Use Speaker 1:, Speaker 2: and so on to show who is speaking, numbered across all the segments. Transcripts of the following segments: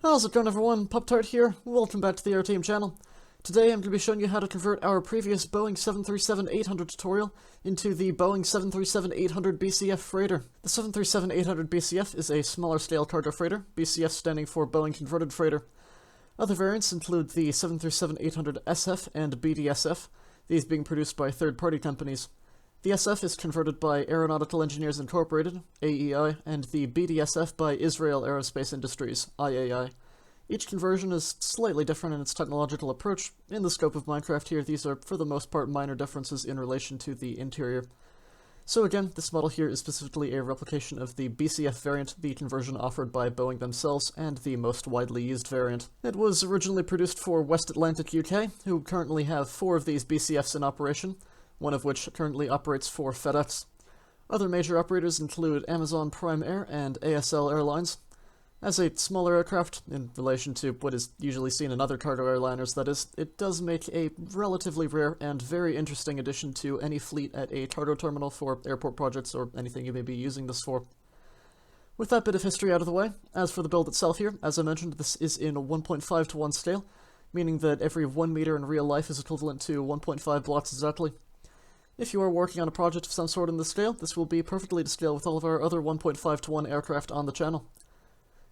Speaker 1: How's it going, everyone? Pop-Tart here. Welcome back to the Aeroteam channel. Today I'm going to be showing you how to convert our previous Boeing 737-800 tutorial into the Boeing 737-800BCF freighter. The 737-800BCF is a smaller scale cargo freighter, BCF standing for Boeing Converted Freighter. Other variants include the 737-800SF and BDSF, these being produced by third-party companies. The SF is converted by Aeronautical Engineers Incorporated, AEI, and the BDSF by Israel Aerospace Industries, IAI. Each conversion is slightly different in its technological approach. In the scope of Minecraft here, these are for the most part minor differences in relation to the interior. So again, this model here is specifically a replication of the BCF variant, the conversion offered by Boeing themselves, and the most widely used variant. It was originally produced for West Atlantic UK, who currently have 4 of these BCFs in operation, one of which currently operates for FedEx. Other major operators include Amazon Prime Air and ASL Airlines. As a smaller aircraft, in relation to what is usually seen in other cargo airliners that is, it does make a relatively rare and very interesting addition to any fleet at a cargo terminal for airport projects or anything you may be using this for. With that bit of history out of the way, as for the build itself here, as I mentioned, this is in a 1.5:1 scale, meaning that every 1 meter in real life is equivalent to 1.5 blocks exactly. If you are working on a project of some sort in this scale, this will be perfectly to scale with all of our other 1.5:1 aircraft on the channel.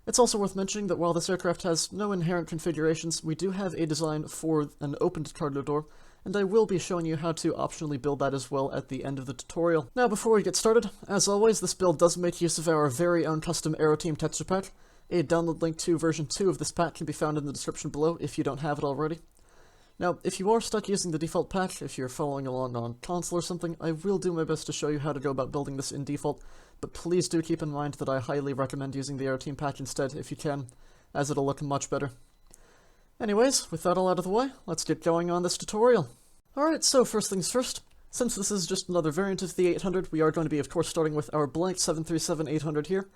Speaker 1: It's also worth mentioning that while this aircraft has no inherent configurations, we do have a design for an opened cargo door, and I will be showing you how to optionally build that as well at the end of the tutorial. Now before we get started, as always, this build does make use of our very own custom Aeroteam texture pack. A download link to version 2 of this pack can be found in the description below if you don't have it already. Now, if you are stuck using the default pack, if you're following along on console or something, I will do my best to show you how to go about building this in default, but please do keep in mind that I highly recommend using the Aeroteam pack instead if you can, as it'll look much better. Anyways, with that all out of the way, let's get going on this tutorial. Alright, so first things first, since this is just another variant of the 800, we are going to be of course starting with our blank 737-800 here.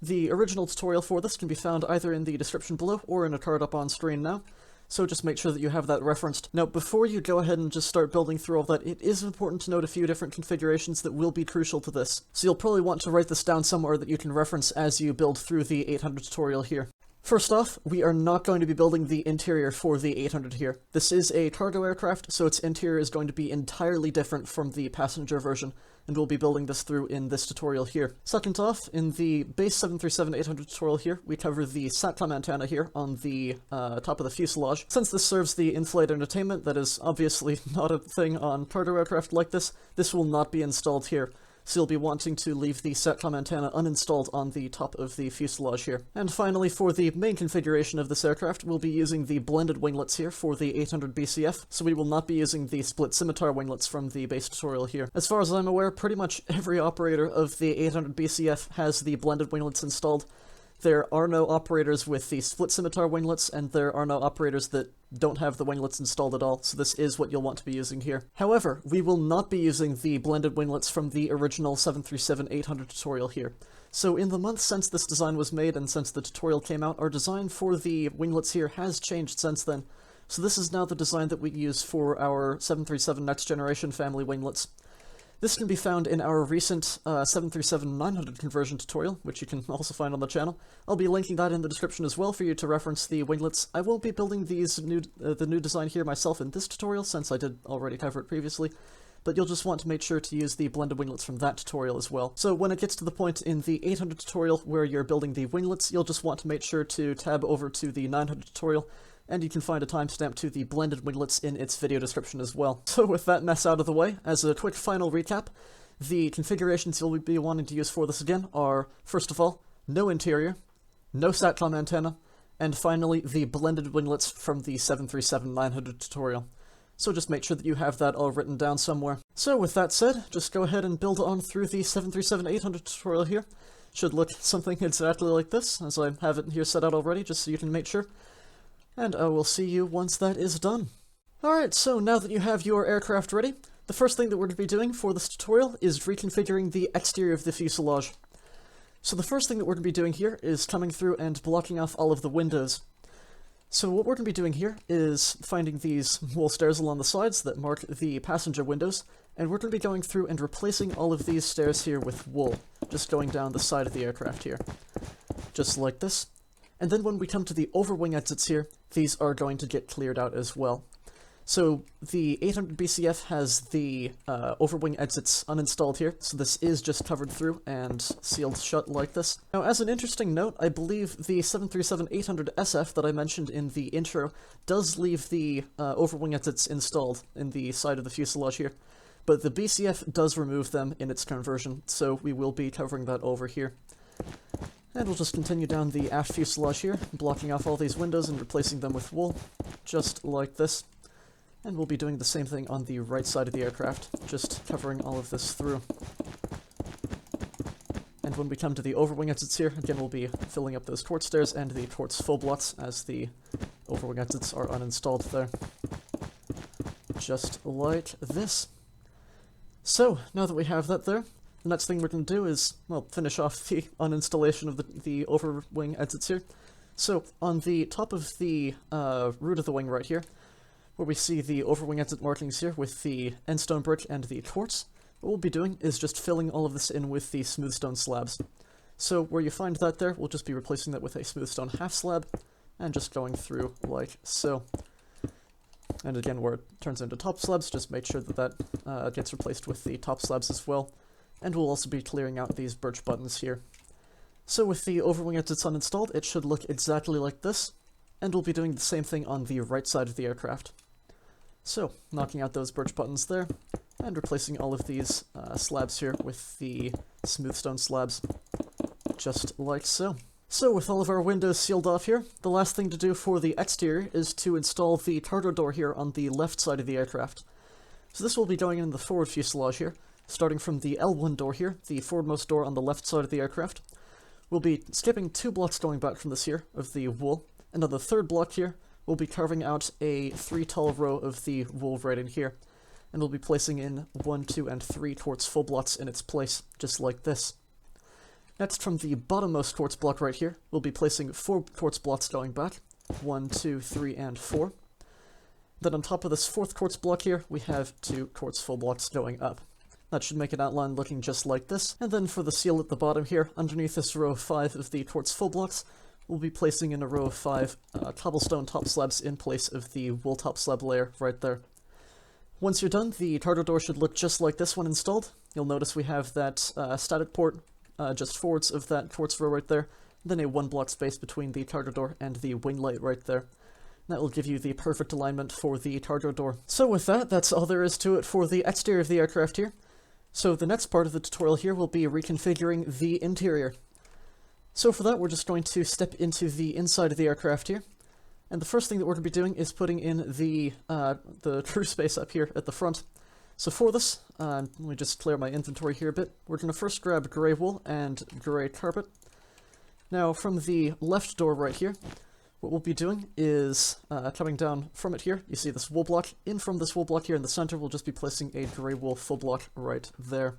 Speaker 1: The original tutorial for this can be found either in the description below or in a card up on screen now, so just make sure that you have that referenced. Now, before you go ahead and just start building through all that, it is important to note a few different configurations that will be crucial to this. So you'll probably want to write this down somewhere that you can reference as you build through the 800 tutorial here. First off, we are not going to be building the interior for the 800 here. This is a cargo aircraft, so its interior is going to be entirely different from the passenger version, and we'll be building this through in this tutorial here. Second off, in the base 737-800 tutorial here, we cover the Satcom Antenna here on the top of the fuselage. Since this serves the in-flight entertainment that is obviously not a thing on cargo aircraft like this, this will not be installed here. So you'll be wanting to leave the Satcom Antenna uninstalled on the top of the fuselage here. And finally, for the main configuration of this aircraft, we'll be using the blended winglets here for the 800BCF, so we will not be using the split scimitar winglets from the base tutorial here. As far as I'm aware, pretty much every operator of the 800BCF has the blended winglets installed. There are no operators with the split scimitar winglets, and there are no operators that don't have the winglets installed at all, so this is what you'll want to be using here. However, we will not be using the blended winglets from the original 737-800 tutorial here. So in the months since this design was made and since the tutorial came out, our design for the winglets here has changed since then. So this is now the design that we use for our 737 Next Generation family winglets. This can be found in our recent 737-900 conversion tutorial, which you can also find on the channel. I'll be linking that in the description as well for you to reference the winglets. I won't be building these the new design here myself in this tutorial, since I did already cover it previously, but you'll just want to make sure to use the blended winglets from that tutorial as well. So when it gets to the point in the 800 tutorial where you're building the winglets, you'll just want to make sure to tab over to the 900 tutorial, and you can find a timestamp to the blended winglets in its video description as well. So with that mess out of the way, as a quick final recap, the configurations you'll be wanting to use for this again are, first of all, no interior, no Satcom antenna, and finally the blended winglets from the 737-900 tutorial. So just make sure that you have that all written down somewhere. So with that said, just go ahead and build on through the 737-800 tutorial here. Should look something exactly like this, as I have it here set out already, just so you can make sure. And I will see you once that is done. Alright, so now that you have your aircraft ready, the first thing that we're going to be doing for this tutorial is reconfiguring the exterior of the fuselage. So the first thing that we're going to be doing here is coming through and blocking off all of the windows. So what we're going to be doing here is finding these wool stairs along the sides that mark the passenger windows, and we're going to be going through and replacing all of these stairs here with wool, just going down the side of the aircraft here. Just like this. And then when we come to the overwing exits here, these are going to get cleared out as well. So the 800 BCF has the overwing exits uninstalled here, so this is just covered through and sealed shut like this. Now, as an interesting note, I believe the 737-800SF that I mentioned in the intro does leave the overwing exits installed in the side of the fuselage here, but the BCF does remove them in its conversion, so we will be covering that over here. And we'll just continue down the aft fuselage here, blocking off all these windows and replacing them with wool, just like this. And we'll be doing the same thing on the right side of the aircraft, just covering all of this through. And when we come to the overwing exits here, again we'll be filling up those torch stairs and the torch phoblots as the overwing exits are uninstalled there. Just like this. So, now that we have that there, the next thing we're going to do is, well, finish off the uninstallation of the overwing exits here. So, on the top of the root of the wing right here, where we see the overwing exit markings here with the end stone brick and the quartz, what we'll be doing is just filling all of this in with the smooth stone slabs. So where you find that there, we'll just be replacing that with a smooth stone half slab, and just going through like so. And again, where it turns into top slabs, just make sure that that gets replaced with the top slabs as well. And we'll also be clearing out these birch buttons here. So with the overwing exits uninstalled, it should look exactly like this, and we'll be doing the same thing on the right side of the aircraft. So, knocking out those birch buttons there, and replacing all of these slabs here with the smooth stone slabs, just like so. So, with all of our windows sealed off here, the last thing to do for the exterior is to install the cargo door here on the left side of the aircraft. So this will be going in the forward fuselage here, starting from the L1 door here, the forwardmost door on the left side of the aircraft. We'll be skipping 2 blocks going back from this here, of the wool, and on the third block here, we'll be carving out a 3 tall row of the wool right in here, and we'll be placing in 1, 2, and 3 quartz phoblots in its place, just like this. Next, from the bottommost quartz block right here, we'll be placing 4 quartz blocks going back, 1, 2, 3, and 4. Then on top of this 4th quartz block here, we have 2 quartz phoblots going up. That should make an outline looking just like this, and then for the seal at the bottom here, underneath this row of 5 of the quartz phoblots, we'll be placing in a row of 5 cobblestone top slabs in place of the wool top slab layer right there. Once you're done, the cargo door should look just like this when installed. You'll notice we have that static port just forwards of that quartz row right there, then a 1 block space between the cargo door and the wing light right there. That will give you the perfect alignment for the cargo door. So with that, that's all there is to it for the exterior of the aircraft here. So the next part of the tutorial here will be reconfiguring the interior. So for that, we're just going to step into the inside of the aircraft here. And the first thing that we're going to be doing is putting in the crew space up here at the front. So for this, let me just clear my inventory here a bit. We're going to first grab gray wool and gray carpet. Now from the left door right here, what we'll be doing is coming down from it here. You see this wool block. In from this wool block here in the center, we'll just be placing a gray wool full block right there.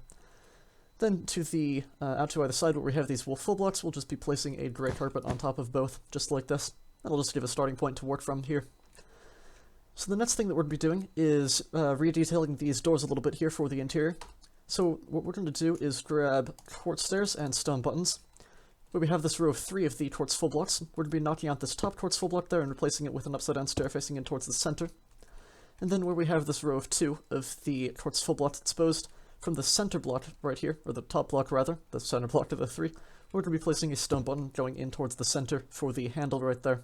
Speaker 1: Then to the out to either side where we have these wool full blocks, we'll just be placing a gray carpet on top of both, just like this. That'll just give a starting point to work from here. So the next thing that we're going to be doing is re-detailing these doors a little bit here for the interior. So what we're going to do is grab quartz stairs and stone buttons. Where we have this row of 3 of the quartz full blocks, we're going to be knocking out this top quartz full block there and replacing it with an upside down stair facing in towards the center. And then where we have this row of 2 of the quartz full blocks exposed, from the center block right here, or the top block rather, the center block of the 3, we're going to be placing a stone button going in towards the center for the handle right there.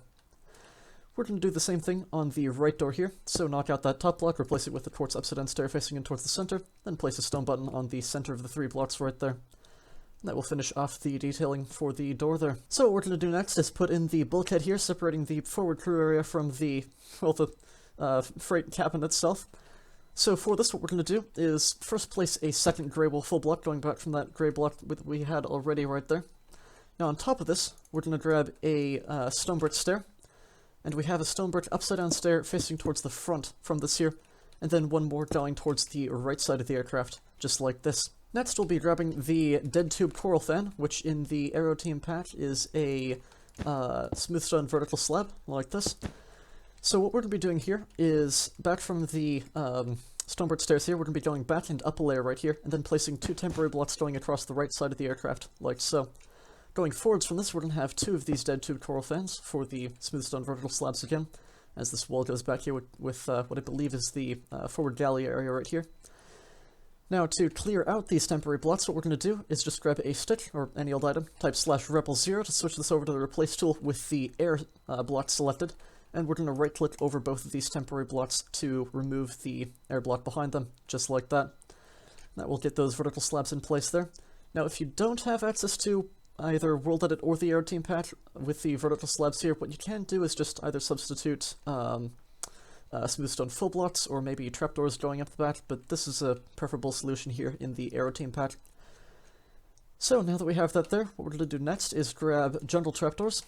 Speaker 1: We're going to do the same thing on the right door here, so knock out that top block, replace it with the quartz upside down stair facing in towards the center, then place a stone button on the center of the 3 blocks right there. And that will finish off the detailing for the door there. So what we're going to do next is put in the bulkhead here, separating the forward crew area from the, well, the freight cabin itself. So for this, what we're going to do is first place a second gray wool full block, going back from that gray block that we had already right there. Now on top of this, we're going to grab a stone brick stair, and we have a stone brick upside down stair facing towards the front from this here, and then one more going towards the right side of the aircraft, just like this. Next, we'll be grabbing the dead tube coral fan, which in the Aeroteam pack is a smooth stone vertical slab, like this. So what we're going to be doing here is, back from the stone brick stairs here, we're going to be going back and up a layer right here, and then placing 2 temporary blocks going across the right side of the aircraft, like so. Going forwards from this, we're going to have 2 of these dead tube coral fans for the smooth stone vertical slabs again, as this wall goes back here with what I believe is the forward galley area right here. Now, to clear out these temporary blocks, what we're going to do is just grab a stick, or any old item, type /REPL0 to switch this over to the replace tool with the air block selected, and we're going to right-click over both of these temporary blocks to remove the air block behind them, just like that. That will get those vertical slabs in place there. Now, if you don't have access to either World Edit or the Aeroteam patch with the vertical slabs here, what you can do is just either substitute smooth stone full blocks or maybe trapdoors going up the back, but this is a preferable solution here in the Aeroteam patch. So now that we have that there, what we're going to do next is grab jungle trapdoors,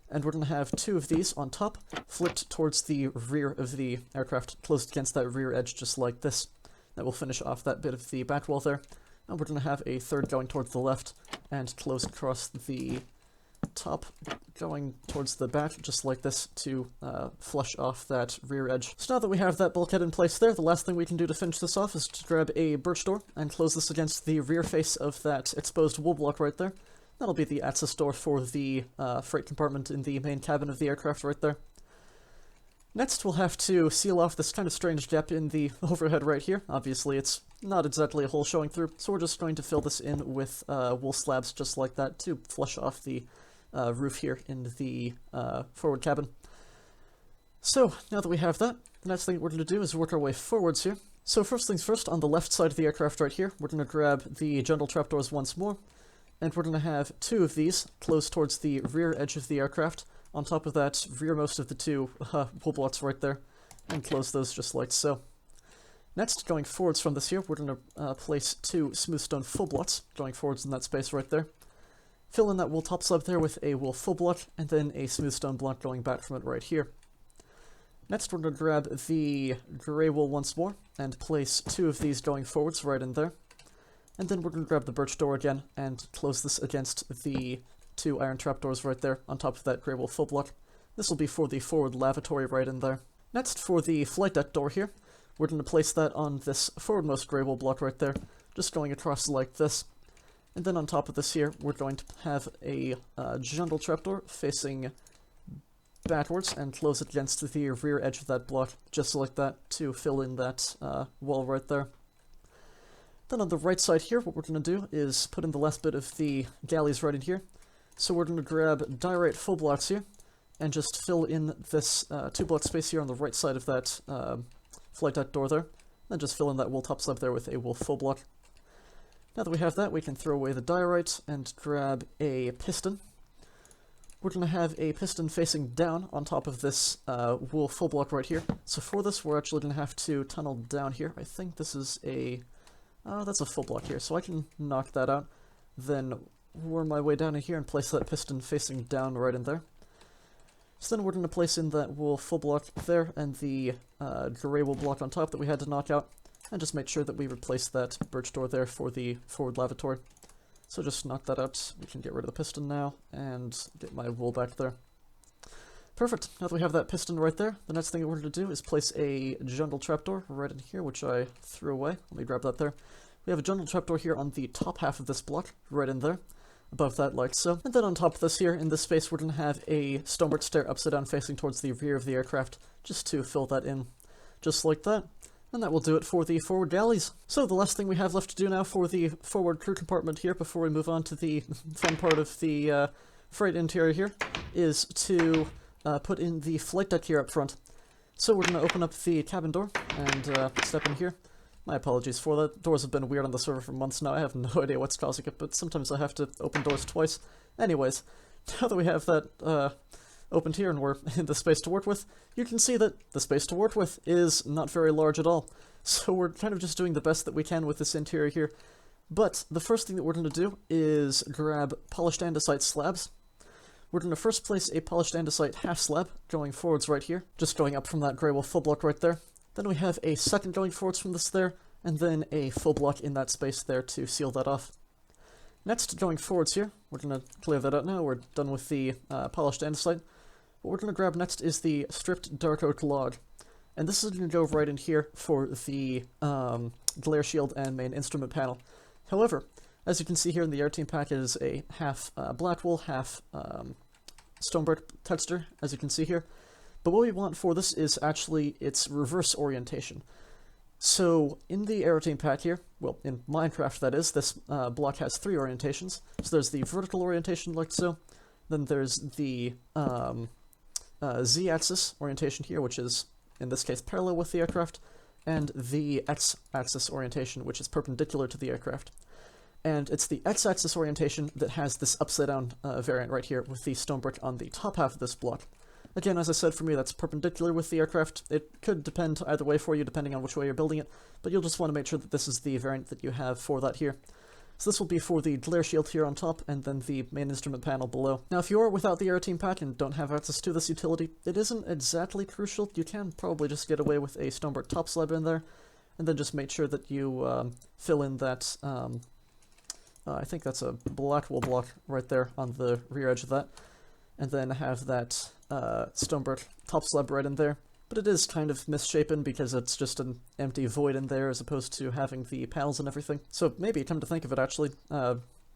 Speaker 1: and we're going to have 2 of these on top, flipped towards the rear of the aircraft, closed against that rear edge just like this. That will finish off that bit of the back wall there. And we're going to have a 3rd going towards the left, and close across the top, going towards the back, just like this, to flush off that rear edge. So now that we have that bulkhead in place there, the last thing we can do to finish this off is to grab a birch door and close this against the rear face of that exposed wool block right there. That'll be the access door for the freight compartment in the main cabin of the aircraft right there. Next, we'll have to seal off this kind of strange gap in the overhead right here. Obviously, it's not exactly a hole showing through, so we're just going to fill this in with wool slabs just like that to flush off the roof here in the forward cabin. So, now that we have that, the next thing we're going to do is work our way forwards here. So first things first, on the left side of the aircraft right here, we're going to grab the jungle trapdoors once more, and we're going to have 2 of these close towards the rear edge of the aircraft, on top of that rearmost of the 2 wool blocks right there, and close those just like so. Next, going forwards from this here, we're going to place 2 smooth stone full blocks, going forwards in that space right there. Fill in that wool top slab there with a wool full block, and then a smooth stone block going back from it right here. Next, we're going to grab the gray wool once more, and place 2 of these going forwards right in there. And then we're going to grab the birch door again, and close this against the 2 iron trapdoors right there, on top of that gray wool full block. This will be for the forward lavatory right in there. Next, for the flight deck door here, we're going to place that on this forwardmost gray wool block right there, just going across like this. And then on top of this here, we're going to have a jungle trapdoor facing backwards and close it against the rear edge of that block, just like that, to fill in that wall right there. Then on the right side here, what we're going to do is put in the last bit of the galleys right in here. So we're going to grab diorite full blocks here, and just fill in this 2 block space here on the right side of that flight deck door there. Then just fill in that wool top slab there with a wool full block. Now that we have that, we can throw away the diorite and grab a piston. We're going to have a piston facing down on top of this wool full block right here. So for this, we're actually going to have to tunnel down here. I think this is a... that's a full block here, so I can knock that out. Then worm my way down in here and place that piston facing down right in there. So then we're going to place in that wool full block there, and the gray wool block on top that we had to knock out, and just make sure that we replace that birch door there for the forward lavatory. So just knock that out. We can get rid of the piston now, and get my wool back there. Perfect. Now that we have that piston right there, the next thing we're going to do is place a jungle trapdoor right in here, which I threw away. Let me grab that there. We have a jungle trapdoor here on the top half of this block, right in there. Above that, like so. And then on top of this here, in this space, we're going to have a stonework stair upside down facing towards the rear of the aircraft, just to fill that in, just like that. And that will do it for the forward galleys. So the last thing we have left to do now for the forward crew compartment here, before we move on to the fun part of the freight interior here, is to put in the flight deck here up front. So we're going to open up the cabin door and step in here. My apologies for that. Doors have been weird on the server for months now. I have no idea what's causing it, but sometimes I have to open doors twice. Anyways, now that we have that opened here and we're in the space to work with, you can see that the space to work with is not very large at all. So we're kind of just doing the best that we can with this interior here. But the first thing that we're going to do is grab polished andesite slabs. We're going to first place a polished andesite half slab going forwards right here, just going up from that grey wool full block right there. Then we have a second going forwards from this there, and then a full block in that space there to seal that off. Next, going forwards here, we're going to clear that out now. We're done with the polished andesite. What we're going to grab next is the stripped dark oak log. And this is going to go right in here for the glare shield and main instrument panel. However, As you can see here in the Aeroteam pack, it is a half black wool, half stonebrick texture, as you can see here. But what we want for this is actually its reverse orientation. So in the Aeroteam pack here, well, in Minecraft that is, this block has 3 orientations. So there's the vertical orientation like so, then there's the Z-axis orientation here, which is, in this case, parallel with the aircraft, and the X-axis orientation, which is perpendicular to the aircraft. And it's the X-axis orientation that has this upside-down variant right here, with the stone brick on the top half of this block. Again, as I said, for me, that's perpendicular with the aircraft. It could depend either way for you, depending on which way you're building it, but you'll just want to make sure that this is the variant that you have for that here. So this will be for the glare shield here on top, and then the main instrument panel below. Now, if you are without the Aeroteam pack and don't have access to this utility, it isn't exactly crucial. You can probably just get away with a stonebrick top slab in there, and then just make sure that you fill in that, I think that's a black wool block right there on the rear edge of that, and then have that stonebrick top slab right in there. But it is kind of misshapen because it's just an empty void in there as opposed to having the panels and everything. So maybe, come to think of it actually,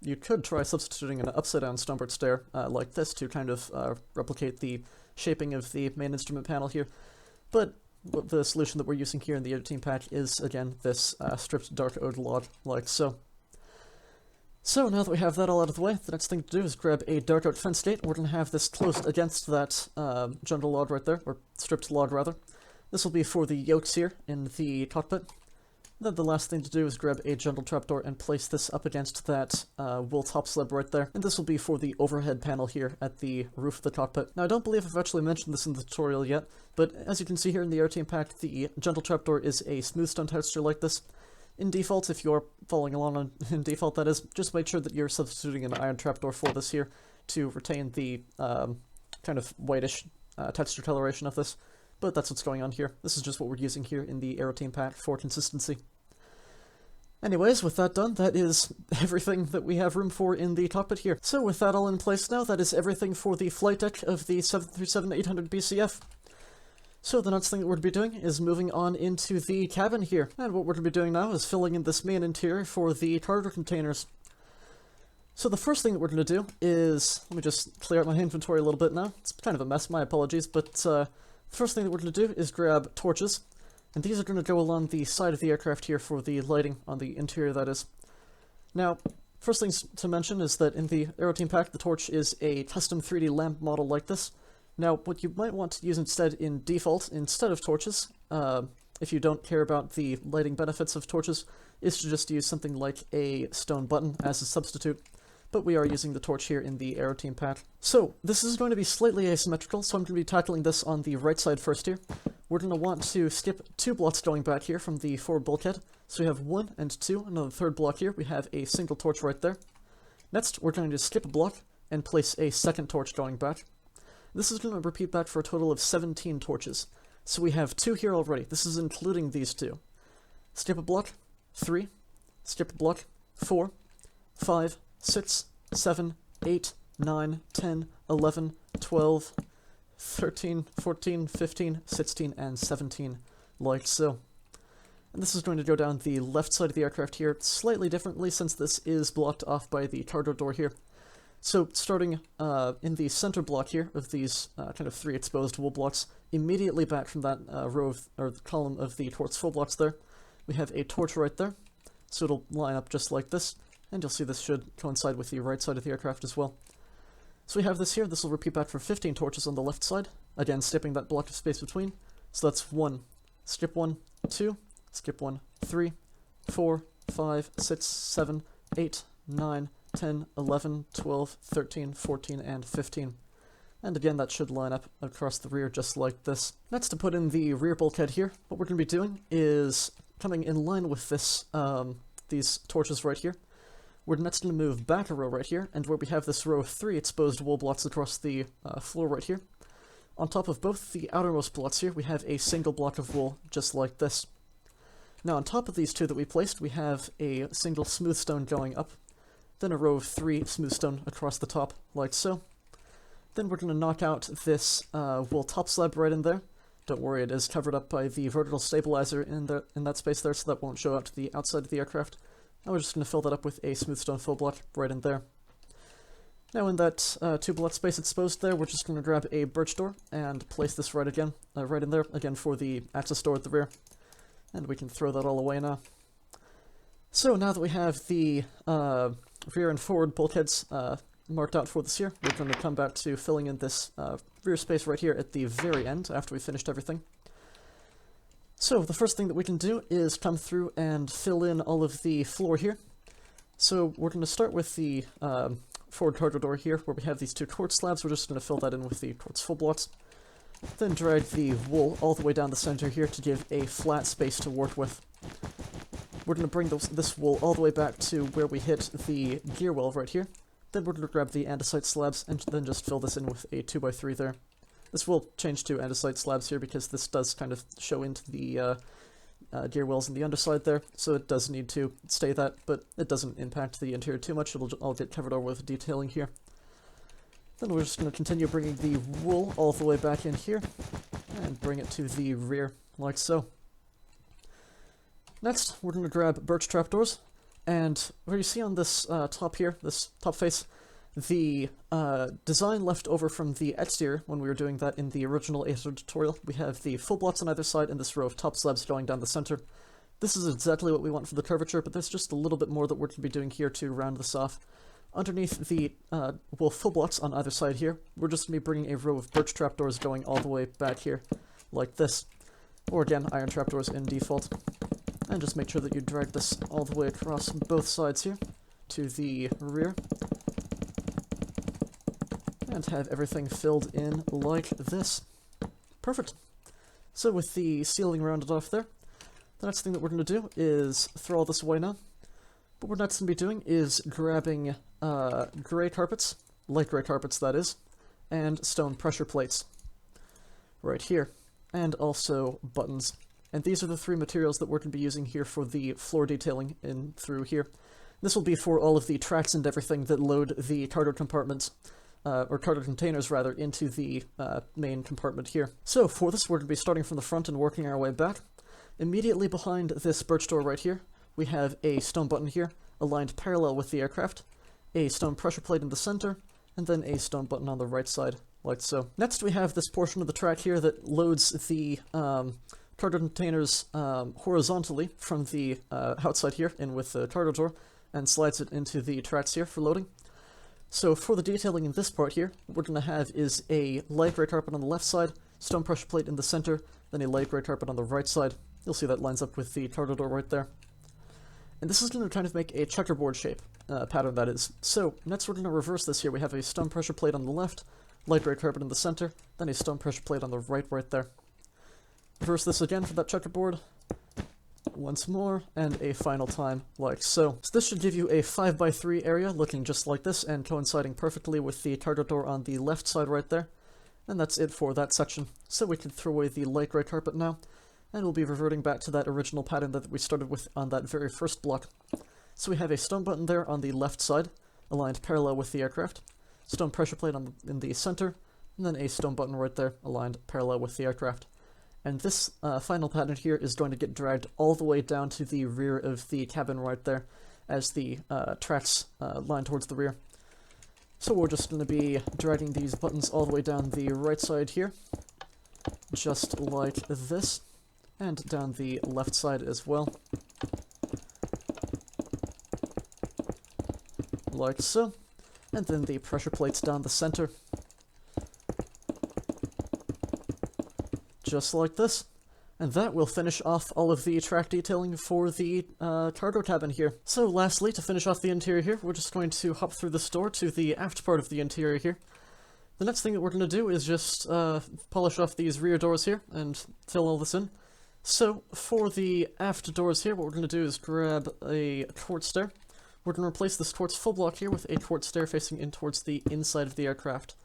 Speaker 1: you could try substituting an upside-down stonebrick stair like this to kind of replicate the shaping of the main instrument panel here. But the solution that we're using here in the Aeroteam pack is, again, this stripped dark oak log like so. So now that we have that all out of the way, the next thing to do is grab a dark oak fence gate. We're going to have this closed against that jungle log right there, or stripped log rather. This will be for the yokes here in the cockpit. Then the last thing to do is grab a jungle trapdoor and place this up against that wool top slab right there. And this will be for the overhead panel here at the roof of the cockpit. Now I don't believe I've actually mentioned this in the tutorial yet, but as you can see here in the Aeroteam pack, the jungle trapdoor is a smooth stone texture like this. In default, if you're following along in default that is, just make sure that you're substituting an iron trapdoor for this here to retain the kind of whitish texture coloration of this, but that's what's going on here. This is just what we're using here in the Aeroteam pack for consistency. Anyways, with that done, that is everything that we have room for in the cockpit here. So with that all in place now, that is everything for the flight deck of the 737-800BCF. So the next thing that we're going to be doing is moving on into the cabin here. And what we're going to be doing now is filling in this main interior for the cargo containers. So the first thing that we're going to do is, let me just clear out my inventory a little bit now. It's kind of a mess, my apologies, but the first thing that we're going to do is grab torches. And these are going to go along the side of the aircraft here for the lighting on the interior, that is. Now, first things to mention is that in the Aeroteam pack, the torch is a custom 3D lamp model like this. Now, what you might want to use instead in default, instead of torches, if you don't care about the lighting benefits of torches, is to just use something like a stone button as a substitute. But we are using the torch here in the Aeroteam pack. So, this is going to be slightly asymmetrical, so I'm going to be tackling this on the right side first here. We're going to want to skip 2 blocks going back here from the forward bulkhead. So we have 1 and 2, and on the third block here, we have a single torch right there. Next, we're going to skip a block and place a second torch going back. This is going to repeat back for a total of 17 torches. So we have 2 here already. This is including these 2. Skip a block, 3, skip a block, 4, 5, 6, 7, 8, 9, 10, 11, 12, 13, 14, 15, 16, and 17, like so. And this is going to go down the left side of the aircraft here slightly differently since this is blocked off by the cargo door here. So starting in the center block here of these kind of 3 exposed wool blocks, immediately back from that row of, or the column of the quartz full blocks there, we have a torch right there. So it'll line up just like this, and you'll see this should coincide with the right side of the aircraft as well. So we have this here. This will repeat back for 15 torches on the left side, again skipping that block of space between. So that's 1, skip 1, 2, skip 1, 3, 4, 5, 6, 7, 8, 9, 10, 11, 12, 13, 14, and 15. And again, that should line up across the rear just like this. Next, to put in the rear bulkhead here, what we're going to be doing is coming in line with this, these torches right here. We're next going to move back a row right here, and where we have this row of 3 exposed wool blocks across the floor right here. On top of both the outermost blocks here, we have a single block of wool just like this. Now on top of these 2 that we placed, we have a single smooth stone going up, then a row of 3 smooth stone across the top, like so. Then we're going to knock out this wool top slab right in there. Don't worry, it is covered up by the vertical stabilizer in that space there, so that won't show out to the outside of the aircraft. And we're just going to fill that up with a smooth stone full block right in there. Now in that 2 block space exposed there, we're just going to grab a birch door and place this right in there, again for the access door at the rear. And we can throw that all away now. So now that we have the rear and forward bulkheads marked out for this here, we're going to come back to filling in this rear space right here at the very end after we finished everything. So the first thing that we can do is come through and fill in all of the floor here. So we're going to start with the forward cargo door here, where we have these 2 quartz slabs. We're just going to fill that in with the quartz full blocks. Then drag the wool all the way down the center here to give a flat space to work with. We're going to bring this wool all the way back to where we hit the gear well right here. Then we're going to grab the andesite slabs and then just fill this in with a 2x3 there. This will change to andesite slabs here because this does kind of show into the gear wells on the underside there, so it does need to stay that, but it doesn't impact the interior too much. It'll all get covered over with detailing here. Then we're just going to continue bringing the wool all the way back in here and bring it to the rear, like so. Next, we're going to grab birch trapdoors, and where you see on this top here, this top face, the design left over from the exterior when we were doing that in the original 800 tutorial. We have the full blocks on either side and this row of top slabs going down the center. This is exactly what we want for the curvature, but there's just a little bit more that we're going to be doing here to round this off. Underneath the full blocks on either side here, we're just going to be bringing a row of birch trapdoors going all the way back here, like this. Or again, iron trapdoors in default. And just make sure that you drag this all the way across both sides here to the rear. And have everything filled in like this. Perfect. So with the ceiling rounded off there, the next thing that we're going to do is throw all this away now. What we're next going to be doing is grabbing gray carpets, light gray carpets that is, and stone pressure plates right here, and also buttons. And these are the 3 materials that we're going to be using here for the floor detailing in through here. This will be for all of the tracks and everything that load the cargo compartments, or cargo containers rather, into the main compartment here. So for this, we're going to be starting from the front and working our way back. Immediately behind this birch door right here, we have a stone button here, aligned parallel with the aircraft, a stone pressure plate in the center, and then a stone button on the right side, like so. Next we have this portion of the track here that loads the cargo containers horizontally from the outside here, in with the cargo door, and slides it into the tracks here for loading. So for the detailing in this part here, what we're going to have is a light gray carpet on the left side, stone pressure plate in the center, then a light gray carpet on the right side. You'll see that lines up with the cargo door right there. And this is going to kind of make a checkerboard shape pattern, that is. So next we're going to reverse this here. We have a stone pressure plate on the left, light gray carpet in the center, then a stone pressure plate on the right there. Reverse this again for that checkerboard, once more, and a final time, like so. So this should give you a 5x3 area looking just like this and coinciding perfectly with the cargo door on the left side right there. And that's it for that section. So we can throw away the light gray carpet now, and we'll be reverting back to that original pattern that we started with on that very first block. So we have a stone button there on the left side, aligned parallel with the aircraft, stone pressure plate in the center, and then a stone button right there, aligned parallel with the aircraft. And this final pattern here is going to get dragged all the way down to the rear of the cabin right there, as the tracks line towards the rear. So we're just going to be dragging these buttons all the way down the right side here, just like this, and down the left side as well, like so, and then the pressure plates down the center, just like this. And that will finish off all of the track detailing for the cargo cabin here. So lastly, to finish off the interior here, we're just going to hop through this door to the aft part of the interior here. The next thing that we're going to do is just polish off these rear doors here and fill all this in. So for the aft doors here, what we're going to do is grab a quartz stair. We're going to replace this quartz full block here with a quartz stair facing in towards the inside of the aircraft.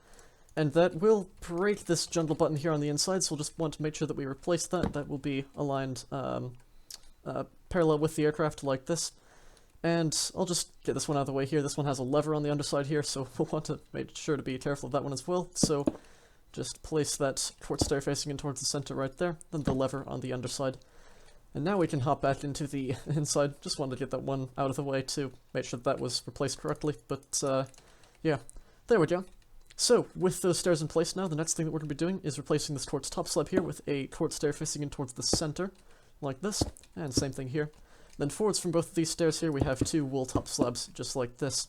Speaker 1: And that will break this jungle button here on the inside, so we'll just want to make sure that we replace that. That will be aligned parallel with the aircraft like this. And I'll just get this one out of the way here. This one has a lever on the underside here, so we'll want to make sure to be careful of that one as well. So just place that quartz stair facing in towards the center right there, then the lever on the underside. And now we can hop back into the inside. Just wanted to get that one out of the way to make sure that was replaced correctly, but yeah, there we go. So, with those stairs in place now, the next thing that we're going to be doing is replacing this quartz top slab here with a quartz stair facing in towards the center, like this, and same thing here. Then forwards from both of these stairs here, we have 2 wool top slabs, just like this.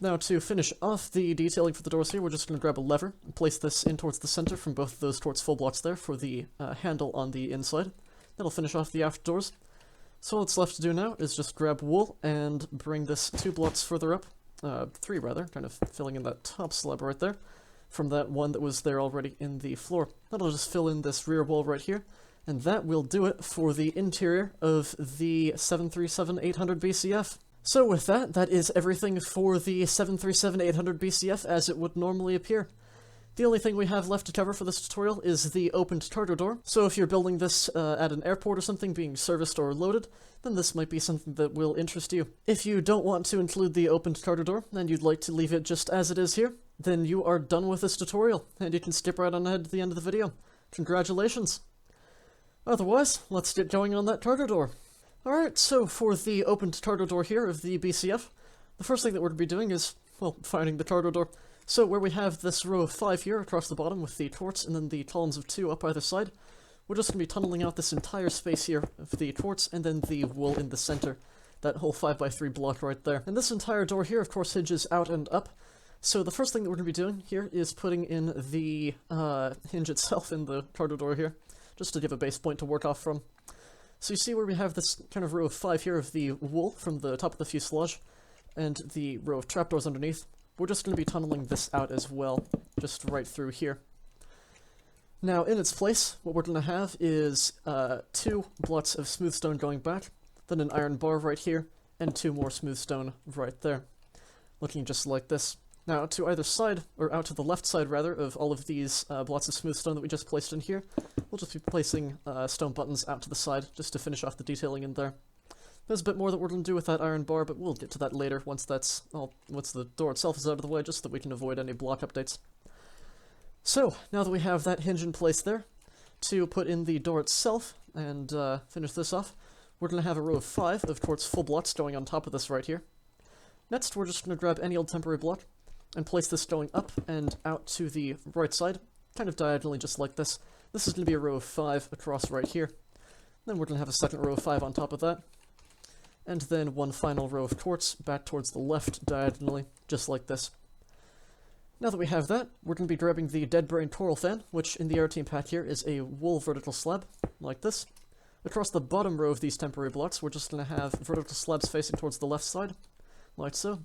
Speaker 1: Now, to finish off the detailing for the doors here, we're just going to grab a lever and place this in towards the center from both of those towards full blocks there for the handle on the inside. That'll finish off the aft doors. So all that's left to do now is just grab wool and bring this 2 blocks further up, 3 rather, kind of filling in that top slab right there, from that one that was there already in the floor. That'll just fill in this rear wall right here, and that will do it for the interior of the 737-800BCF. So with that, that is everything for the 737-800BCF as it would normally appear. The only thing we have left to cover for this tutorial is the opened cargo door. So if you're building this at an airport or something being serviced or loaded, then this might be something that will interest you. If you don't want to include the opened cargo door, and you'd like to leave it just as it is here, then you are done with this tutorial, and you can skip right on ahead to the end of the video. Congratulations! Otherwise, let's get going on that cargo door. Alright, so for the opened cargo door here of the BCF, the first thing that we're going to be doing is, well, finding the cargo door. So where we have this row of 5 here across the bottom with the quartz and then the columns of 2 up either side, we're just going to be tunneling out this entire space here of the quartz and then the wool in the center, that whole 5x3 block right there. And this entire door here, of course, hinges out and up. So the first thing that we're going to be doing here is putting in the hinge itself in the cargo door here, just to give a base point to work off from. So you see where we have this kind of row of 5 here of the wool from the top of the fuselage, and the row of trapdoors underneath. We're just going to be tunneling this out as well, just right through here. Now, in its place, what we're going to have is 2 blocks of smooth stone going back, then an iron bar right here, and 2 more smooth stone right there, looking just like this. Now, to either side, or out to the left side rather, of all of these blocks of smooth stone that we just placed in here, we'll just be placing stone buttons out to the side, just to finish off the detailing in there. There's a bit more that we're going to do with that iron bar, but we'll get to that later once that's, well, once the door itself is out of the way, just so that we can avoid any block updates. So, now that we have that hinge in place there, to put in the door itself, and finish this off, we're going to have a row of 5 of quartz full blocks going on top of this right here. Next, we're just going to grab any old temporary block, and place this going up and out to the right side, kind of diagonally just like this. This is going to be a row of 5 across right here. Then we're going to have a second row of 5 on top of that. And then one final row of quartz back towards the left diagonally, just like this. Now that we have that, we're going to be grabbing the Dead Brain Coral Fan, which in the Aeroteam pack here is a wool vertical slab, like this. Across the bottom row of these temporary blocks, we're just going to have vertical slabs facing towards the left side, like so.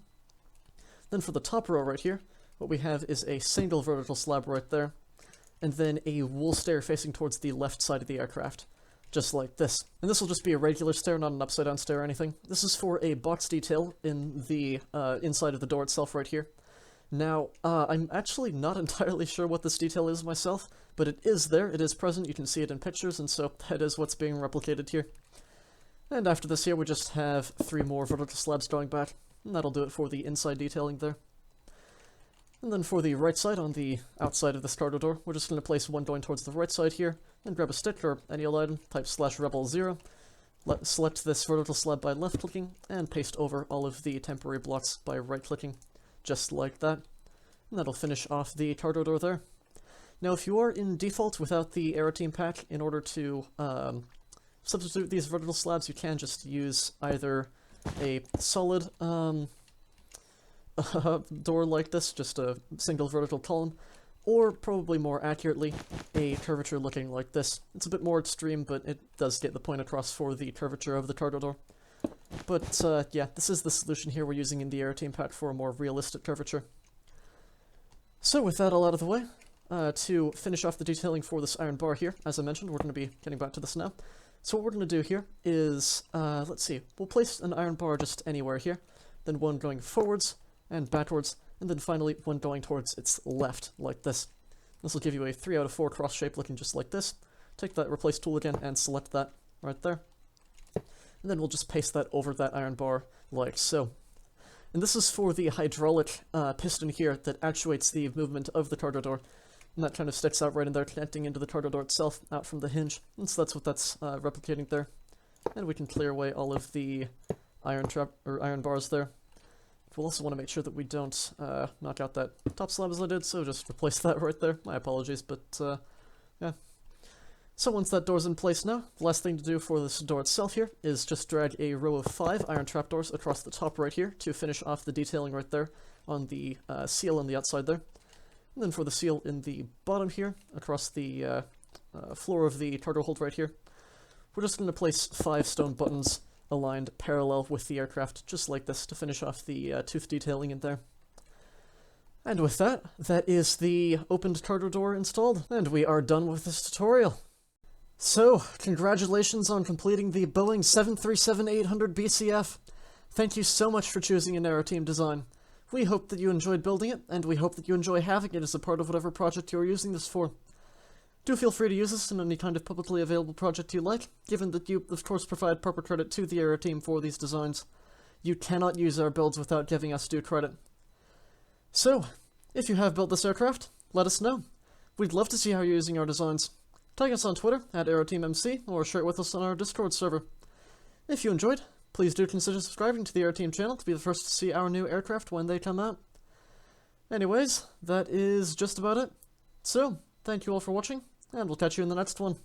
Speaker 1: Then for the top row right here, what we have is a single vertical slab right there, and then a wool stair facing towards the left side of the aircraft, just like this. And this will just be a regular stair, not an upside down stair or anything. This is for a box detail in the inside of the door itself right here. Now, I'm actually not entirely sure what this detail is myself, but it is there, it is present, you can see it in pictures, and so that is what's being replicated here. And after this here, we just have 3 more vertical slabs going back. And that'll do it for the inside detailing there. And then for the right side, on the outside of this cargo door, we're just going to place one going towards the right side here, and grab a stick or any old item, type /rebel0, select this vertical slab by left-clicking, and paste over all of the temporary blocks by right-clicking, just like that. And that'll finish off the cargo door there. Now if you are in default without the Aeroteam pack, in order to substitute these vertical slabs, you can just use either a solid door like this, just a single vertical column, or probably more accurately, a curvature looking like this. It's a bit more extreme, but it does get the point across for the curvature of the cargo door. But yeah, this is the solution here we're using in the Aeroteam pack for a more realistic curvature. So with that all out of the way, to finish off the detailing for this iron bar here, as I mentioned, we're going to be getting back to this now. So what we're going to do here is, let's see, we'll place an iron bar just anywhere here, then one going forwards and backwards, and then finally one going towards its left, like this. This will give you a 3 out of 4 cross shape looking just like this. Take that replace tool again and select that right there. And then we'll just paste that over that iron bar like so. And this is for the hydraulic piston here that actuates the movement of the cargo door. And that kind of sticks out right in there, connecting into the cargo door itself, out from the hinge. And so that's what that's replicating there. And we can clear away all of the iron bars there. We'll also want to make sure that we don't knock out that top slab as I did, so just replace that right there. My apologies, but yeah. So once that door's in place now, the last thing to do for this door itself here is just drag a row of 5 iron trapdoors across the top right here to finish off the detailing right there on the seal on the outside there. And then for the seal in the bottom here, across the floor of the cargo hold right here, we're just going to place 5 stone buttons aligned parallel with the aircraft, just like this, to finish off the tooth detailing in there. And with that, that is the opened cargo door installed, and we are done with this tutorial. So, congratulations on completing the Boeing 737-800BCF. Thank you so much for choosing an Aeroteam design. We hope that you enjoyed building it, and we hope that you enjoy having it as a part of whatever project you're using this for. Do feel free to use this in any kind of publicly available project you like, given that you, of course, provide proper credit to the Aeroteam for these designs. You cannot use our builds without giving us due credit. So, if you have built this aircraft, let us know. We'd love to see how you're using our designs. Tag us on Twitter @AeroteamMC, or share it with us on our Discord server. If you enjoyed, please do consider subscribing to the Aeroteam channel to be the first to see our new aircraft when they come out. Anyways, that is just about it. So, thank you all for watching, and we'll catch you in the next one.